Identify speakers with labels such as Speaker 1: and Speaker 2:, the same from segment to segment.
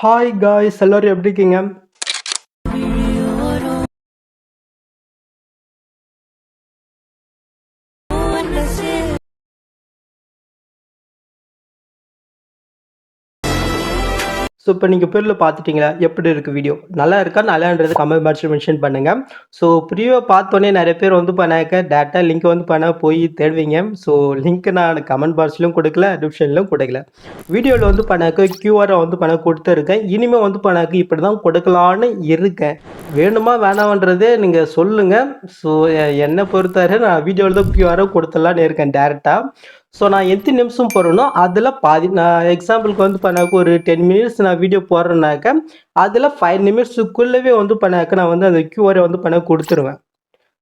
Speaker 1: Hi guys, எல்லாரும் எப்படி இருக்கீங்க? ஸோ இப்போ நீங்கள் பேரில் பார்த்துட்டீங்களா எப்படி இருக்குது வீடியோ? நல்லா இருக்கா நல்லான்றது கமெண்ட் பாக்ஸில் மென்ஷன் பண்ணுங்கள். ஸோ ப்ரிவியூவை பார்த்தோன்னே நிறைய பேர் வந்து பண்ணாக்க டேரெக்டாக லிங்க் வந்து பண்ண போய் தேடுவீங்க. ஸோ லிங்க் நான் கமெண்ட் பாக்ஸ்லையும் கொடுக்கல, டிஸ்கிரிப்ஷன்லையும் கொடுக்கல. வீடியோவில் வந்து பண்ணாக்க கியூஆரை வந்து பண்ண கொடுத்துருக்கேன். இனிமேல் வந்து பண்ணாக்க இப்படி தான் கொடுக்கலான்னு இருக்கேன். வேணுமா வேணாமன்றதே நீங்கள் சொல்லுங்கள். ஸோ என்னை பொறுத்தவரை நான் வீடியோவில் தான் கியூஆரை கொடுத்துடலான்னு இருக்கேன் டேரெக்டாக. ஸோ நான் எத்தனை நிமிஷம் போடுறேனோ அதில் பாதி நான் எக்ஸாம்பிளுக்கு வந்து பண்ணாக்க ஒரு 10 மினிட்ஸ் நான் வீடியோ போடுறேன்னாக்க அதில் 5 நிமிஷத்துக்குள்ளவே வந்து பண்ணாக்க நான் வந்து அந்த கியூஆரை வந்து பண்ண கொடுத்துருவேன்.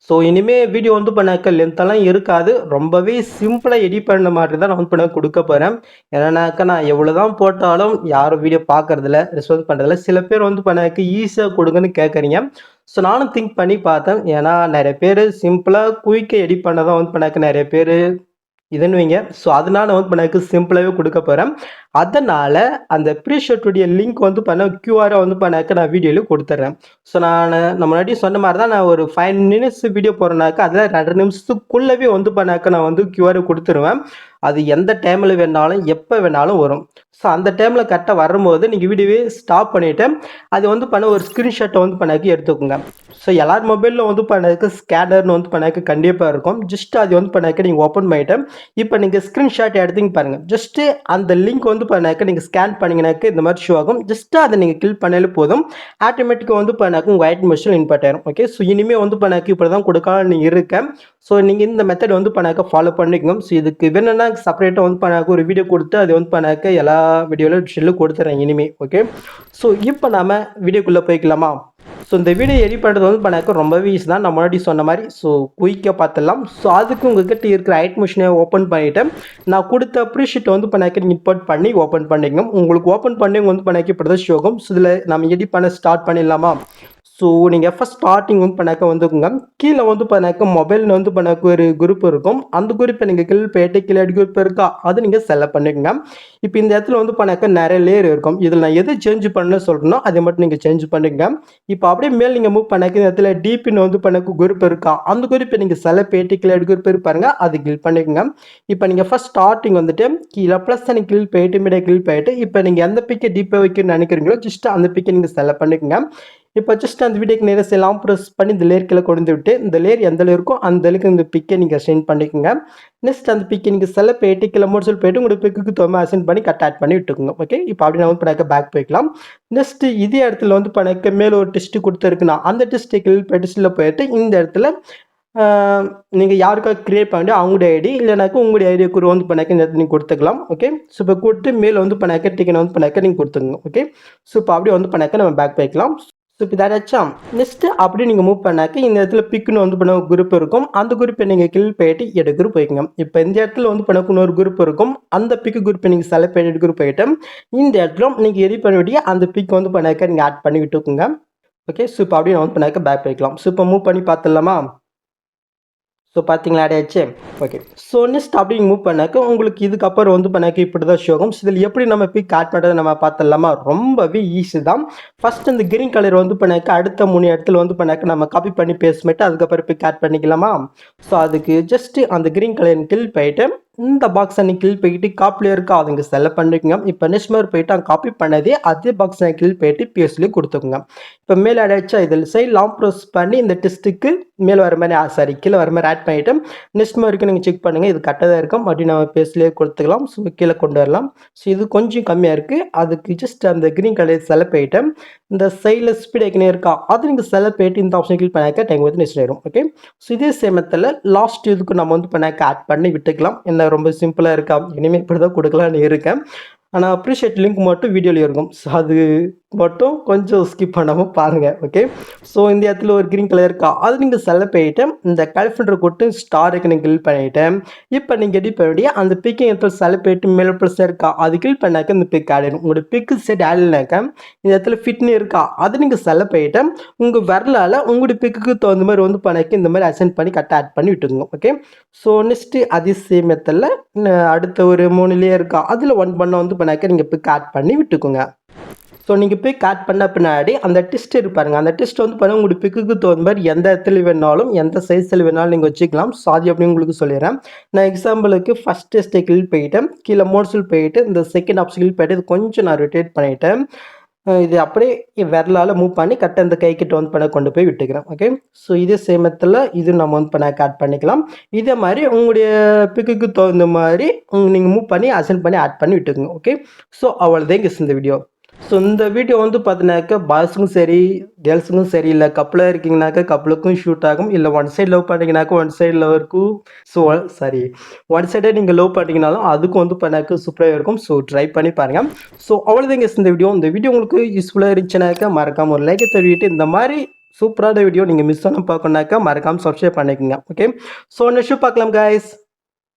Speaker 1: ஸோ இனிமேல் வீடியோ வந்து பண்ணாக்க லென்த்தெல்லாம் இருக்காது, ரொம்பவே சிம்பிளாக எடிட் பண்ண மாதிரி தான் நான் வந்து பண்ண கொடுக்க போகிறேன். ஏன்னாக்கா நான் எவ்வளோ தான் போட்டாலும் யாரும் வீடியோ பார்க்குறதில்ல, ரெஸ்பான்ஸ் பண்ணுறதில்ல. சில பேர் வந்து பண்ணாக்க ஈஸியாக கொடுங்கன்னு கேட்குறீங்க. ஸோ நானும் திங்க் பண்ணி பார்த்தேன். ஏன்னா நிறைய பேர் சிம்பிளாக குயிக்காக எடிட் பண்ண தான் வந்து பண்ணாக்க நிறைய பேர் இதுன்னு வைங்க. ஸோ அதனால வந்து பண்ணாக்க சிம்பிளாகவே கொடுக்க போகிறேன். அதனால் அந்த ப்ரீஷர்ட்டுடைய லிங்க் வந்து பண்ண கியூஆரை வந்து பண்ணாக்க நான் வீடியோவில் கொடுத்துட்றேன். ஸோ நம்ம முன்னாடி சொன்ன மாதிரி தான் நான் ஒரு 5 மினிட்ஸ் வீடியோ போகிறேனாக்கா அதில் 2 நிமிஷத்துக்குள்ளவே வந்து பண்ணாக்க நான் வந்து கியூஆரை கொடுத்துருவேன். அது எந்த டைமில் வேணாலும் எப்போ வேணாலும் வரும். ஸோ அந்த டைமில் கரெக்டாக வரும்போது நீங்கள் வீடியோவே ஸ்டாப் பண்ணிவிட்டு அது வந்து பண்ண ஒரு ஸ்க்ரீன்ஷாட்டை வந்து பண்ணாக்கி எடுத்துக்கோங்க. ஸோ எல்லார் மொபைலில் வந்து பண்ணாக்க ஸ்கேனர்னு வந்து பண்ணாக்க கண்டிப்பாக இருக்கும். ஜஸ்ட் அது வந்து பண்ணாக்க நீங்கள் ஓப்பன் பண்ணிவிட்டு இப்போ நீங்கள் ஸ்க்ரீன்ஷாட் எடுத்தீங்க பாருங்கள். ஜஸ்ட்டு அந்த லிங்க் வந்து பண்ணாக்க நீங்கள் ஸ்கேன் பண்ணிங்கனாக்க இந்த மாதிரி ஷோ ஆகும். ஜஸ்ட்டு அதை நீங்கள் கிளிக் பண்ணாலே போதும், ஆட்டோமேட்டிக்காக வந்து பண்ணாக்க உங்கள் ஒயிட் மிஷின் இன்பர்ட் ஆயிரும். ஓகே, ஸோ இனிமேல் வந்து பண்ணாக்க இப்படி தான் கொடுக்கலாம்னு இருக்கேன். ஸோ நீங்கள் இந்த மெத்தட் வந்து பண்ணாக்க ஃபாலோ பண்ணிக்கணும். ஸோ இதுக்கு வேணும்னா செப்பரேட்டாக வந்து பண்ணாக்க ஒரு வீடியோ கொடுத்து அது வந்து பண்ணாக்க எல்லா வீடியோவிலும் ஷெல்லு கொடுத்துறேன் இனிமேல். ஓகே, ஸோ இப்போ நாம் வீடியோக்குள்ளே போய்க்கலாமா? ஸோ இந்த வீடியோ எடிட் பண்ணுறது வந்து பண்ணாக்க ரொம்பவே ஈஸி தான், நான் முன்னாடி சொன்ன மாதிரி. ஸோ குயிக்காக பார்த்துடலாம். ஸோ அதுக்கு உங்கள்கிட்ட இருக்கிற ஐட் மிஷினை ஓப்பன் பண்ணிவிட்டு நான் கொடுத்த ப்ரீஷீட்டை வந்து பண்ணாக்க நீங்கள் இம்போர்ட் பண்ணி ஓப்பன் பண்ணிக்கணும். உங்களுக்கு ஓப்பன் பண்ணி வந்து பண்ணாக்க இப்படி தான் ஷோ ஆகும். ஸோ இதில் நம்ம எடிட் பண்ண ஸ்டார்ட் பண்ணிடலாமா? ஸோ நீங்கள் ஃபஸ்ட் ஸ்டார்டிங் வந்து பண்ணாக்க வந்துக்குங்க. கீழே வந்து பண்ணாக்க மொபைலில் வந்து பண்ணாக்க ஒரு குரூப் இருக்கும். அந்த குரூப்பை நீங்கள் கீழே போயிட்டு கீழே குரூப் இருக்கா அது நீங்கள் செலக்ட் பண்ணிக்கோங்க. இப்போ இந்த இடத்துல வந்து பண்ணாக்க நிறைய லேயர் இருக்கும். இதில் நான் எது சேஞ்ச் பண்ண சொல்கிறேனோ அதை மட்டும் நீங்கள் சேஞ்ச் பண்ணிக்கோங்க. இப்போ அப்படியே மேல் நீங்கள் மூவ் பண்ணாக்க இந்த இடத்துல டிபின்னு வந்து பண்ணாக்க குரூப் இருக்கா அந்த குரூப்பை நீங்கள் செலக்ட் போயிட்டு கீழே குரூப் இருப்பாருங்க அது கிளிக் பண்ணிக்கோங்க. இப்போ நீங்கள் ஃபஸ்ட் ஸ்டார்டிங் வந்துட்டு கீழே ப்ளஸ் நீங்கள் கிளிக் போயிட்டு மீடியா கிளிக் போயிட்டு இப்போ நீங்கள் எந்த பிக்கை டிப்பை வைக்கணும்னு நினைக்கிறீங்களோ ஜஸ்ட் அந்த பிக்கை நீங்கள் செலக்ட் பண்ணிக்கோங்க. இப்போ ஜஸ்ட் அந்த வீடியோக்கு நேரம் எல்லாம் ப்ரெஸ் பண்ணி இந்த லேயர் கீழே கொண்டு விட்டு இந்த லேயர் எந்த இருக்கோ அந்த அளவுக்கு இந்த பிக்கை நீங்கள் சென்ட் பண்ணிக்கோங்க. நெக்ஸ்ட் அந்த பிக்கை நீங்கள் செல்ல போயிட்டு கீழே மோட் சொல்லி போயிட்டு உங்களுக்கு பிக்கு தொம்மை அசென்ட் பண்ணி கட் ஆட் பண்ணி விட்டுக்கோங்க. ஓகே, இப்போ அப்படி நான் வந்து பண்ணாக்க பேக் போய்க்கலாம். நெக்ஸ்ட் இதே இடத்துல வந்து பண்ணாக்க மேலே ஒரு டெஸ்ட்டு கொடுத்துருக்குன்னா அந்த டெஸ்ட்டை கிளிக் டெஸ்ட்டில் போயிட்டு இந்த இடத்துல நீங்கள் யாருக்காக கிரியேட் பண்ணி அவங்களுடைய ஐடி இல்லைனாக்கா உங்களுடைய ஐடியா கூட வந்து பண்ணாக்க இந்த இடத்துல நீங்கள் கொடுத்துக்கலாம். ஓகே, ஸோ இப்போ கொடுத்து மேலே வந்து பண்ணாக்க டிக்கெட் வந்து பண்ணாக்க நீங்கள் கொடுத்துக்கோங்க. ஓகே, ஸோ இப்போ அப்படியே வந்து பண்ணாக்க நம்ம பேக் போய்க்கலாம். ஸோ இப்போ இதாச்சா நெக்ஸ்ட்டு அப்படியே நீங்கள் மூவ் பண்ணாக்க இந்த இடத்துல பிக்குன்னு வந்து பண்ண குரூப் இருக்கும். அந்த குரூப்பை நீங்கள் கிளிக் போயிட்டு எடு குரூப் போய்க்குங்க. இப்போ இந்த இடத்துல வந்து பண்ண இன்னொரு குரூப் இருக்கும். அந்த பிக்கு குரூப்பை நீங்கள் செலக்ட் பண்ணி எடு குரூப் போயிட்டு இந்த இடத்துல நீங்கள் எடிட் பண்ண வேண்டிய அந்த பிக் வந்து பண்ணாக்க நீங்கள் ஆட் பண்ணி விட்டுக்குங்க. ஓகே, ஸோ இப்போ அப்படியே நான் வந்து பண்ணாக்க பேக் போய்க்கலாம். ஸோ இப்போ மூவ் பண்ணி பார்த்துடலாமா? ஸோ பார்த்தீங்களா ஆடாச்சு. ஓகே, ஸோ நெக்ஸ்ட் அப்படி மூவ் பண்ணாக்க உங்களுக்கு இதுக்கப்புறம் வந்து பண்ணாக்க இப்படி தான் ஷோ ஆகும். இதில் எப்படி நம்ம பிக் ஆட் பண்ணுறது நம்ம பார்த்துடலாமா? ரொம்பவே ஈஸி தான். ஃபஸ்ட் இந்த கிரீன் கலர் வந்து பண்ணாக்க அடுத்த 3 இடத்துல வந்து பண்ணாக்க நம்ம காப்பி பண்ணி பேஸ்ட் பண்ணிட்டு அதுக்கப்புறம் பிக் ஆட் பண்ணிக்கலாமா? ஸோ அதுக்கு ஜஸ்ட்டு அந்த கிரீன் கலர் கிளிக் போயிட்டு இந்த பாக்ஸை நீங்கள் கிளிக் போயிட்டு காப்பிலே இருக்கா அதை இங்கே செலக்ட் பண்ணிக்கோங்க. இப்போ நெக்ஸ்ட் மாதிரி போயிட்டு அங்கே காப்பி பண்ணதே அதே பாக்ஸை கிளிக் போயிட்டு பேஸ்ட்லேயே கொடுத்துக்கோங்க. இப்போ மேலே அடைச்சா இதில் சைட் லாங் ப்ரெஸ் பண்ணி இந்த டெஸ்ட்டுக்கு மேலே வர மாதிரி கீழே வர மாதிரி ஆட் பண்ணிவிட்டு நெக்ஸ்ட் மாதிரி நீங்கள் செக் பண்ணுங்கள் இது கரெக்டாக தான் இருக்கும் அப்படி நம்ம பேஸ்ட்லேயே கொடுத்துக்கலாம். ஸோ கீழே கொண்டு வரலாம். ஸோ இது கொஞ்சம் கம்மியாக இருக்குது. அதுக்கு ஜஸ்ட் அந்த க்ரீன் கலர் செலக்ட் போயிட்டு இந்த சைடில் ஸ்பீட் ஐக்கனே இருக்கா அது நீங்கள் செலக்ட் போயிட்டு இந்த ஆப்ஷன் கிளிக் பண்ணாக்க டைம் வந்து நெக்ஸ்ட் ஆயிடும். ஓகே, ஸோ இதே சேமத்தில் லாஸ்ட் இதுக்கு நம்ம வந்து பண்ணாக்க ஆட் பண்ணி விட்டுக்கலாம். என்ன ரொம்ப சிம்பிளாக இருக்கா? இனிமேல் இப்படி தான் கொடுக்கலான்னு இருக்கேன். ஆனால் அப்ரிஷியேட் லிங்க் மட்டும் வீடியோவில் இருக்கும். ஸோ அது மட்டும் கொஞ்சம் ஸ்கிப் பண்ணாமல் பாருங்கள். ஓகே, ஸோ இந்த இடத்துல ஒரு க்ரீன் கலர் இருக்கா அது நீங்கள் செலக்ட் பண்ணிவிட்டு இந்த கால்குலேட்டர் கொடுத்து ஸ்டாருக்கு நீங்கள் கிளிக் பண்ணிவிட்டு இப்போ நீங்கள் எடிட் பண்ண வேண்டிய அந்த பிக்கை இடத்துல செலக்ட் பண்ணிட்டு மேலே ப்ளஸ் இருக்கா அது கிளிக் பண்ணாக்க இந்த பிக் ஆட் ஆகிடும். உங்களோட பிக்கு செட் ஆடலைனாக்க இந்த இடத்துல ஃபிட்னு இருக்கா அது நீங்கள் செலக்ட் பண்ணிவிட்டு உங்கள் வரலால் உங்களுடைய பிக்குக்கு தகுந்த மாதிரி வந்து பண்ணாக்க இந்த மாதிரி அசென்ட் பண்ணி கரெக்டாக ஆட் பண்ணி விட்டுருங்க. ஓகே, ஸோ நெக்ஸ்ட்டு அதே சேம் மெத்தடில் அடுத்த ஒரு 3 லேயர் இருக்கா அதில் 1 பண்ண வந்து பண்ணாக்க நீங்கள் பிக் ஆட் பண்ணி விட்டுக்கோங்க. ஸோ நீங்கள் பிக் ஆட் பண்ண பின்னாடி அந்த டிஸ்ட் இருப்பாருங்க, அந்த டிஸ்ட் வந்து பார்த்தீங்கன்னா உங்களுடைய பிக்குக்கு தகுந்த மாதிரி எந்த இடத்துல வேணாலும் எந்த சைஸில் வேணாலும் நீங்கள் வச்சுக்கலாம். ஸோ அது எப்படி உங்களுக்கு சொல்லிடுறேன். நான் எக்ஸாம்பிளுக்கு ஃபஸ்ட் டெஸ்ட்டை கிளிக் போயிட்டு கீழே மோட்ஸில் போயிட்டு இந்த செகண்ட் ஆப்ஷன் கிளிக் போயிட்டு இது கொஞ்சம் நான் ரொட்டேட் பண்ணிவிட்டேன். இது அப்படியே விரலால் மூவ் பண்ணி கரெக்டாக இந்த கைக்கிட்ட வந்து பண்ண கொண்டு போய் விட்டுக்கிறேன். ஓகே, ஸோ இதே சேமத்தில் இது நம்ம வந்து பண்ண ஆட் பண்ணிக்கலாம். இதே மாதிரி உங்களுடைய பிக்குக்கு தகுந்த மாதிரி நீங்கள் மூவ் பண்ணி அசைன் பண்ணி ஆட் பண்ணி விட்டுக்குங்க. ஓகே, ஸோ அவ்வளோதான் இந்த வீடியோ. ஸோ இந்த வீடியோ வந்து பார்த்தீங்கன்னாக்கா பாய்ஸுக்கும் சரி கேர்ள்ஸுக்கும் சரி, இல்லை கப்பலாக இருக்கீங்கனாக்கா கப்பலுக்கும் ஷூட் ஆகும், இல்லை ஒன் சைடு லவ் பண்ணிங்கனாக்கா ஒன் சைடு லவருக்கும், ஸோ சாரி ஒன் சைடே நீங்கள் லவ் பண்ணிங்கனாலும் அதுக்கும் வந்து பண்ணாக்க சூப்பராக இருக்கும். ஸோ ட்ரை பண்ணி பாருங்கள். ஸோ அவ்வளோதாங்க இந்த வீடியோ உங்களுக்கு யூஸ்ஃபுல்லாக இருந்துச்சுனாக்கா மறக்காமல் ஒரு லைக்கை தருவிட்டு இந்த மாதிரி சூப்பரான வீடியோ நீங்கள் மிஸ் பண்ண பார்க்கணுனாக்கா மறக்காமல் சப்ஸ்கிரைப் பண்ணிக்கோங்க. ஓகே, ஸோ நெக்ஸ்ட் பார்க்கலாம் கைஸ்.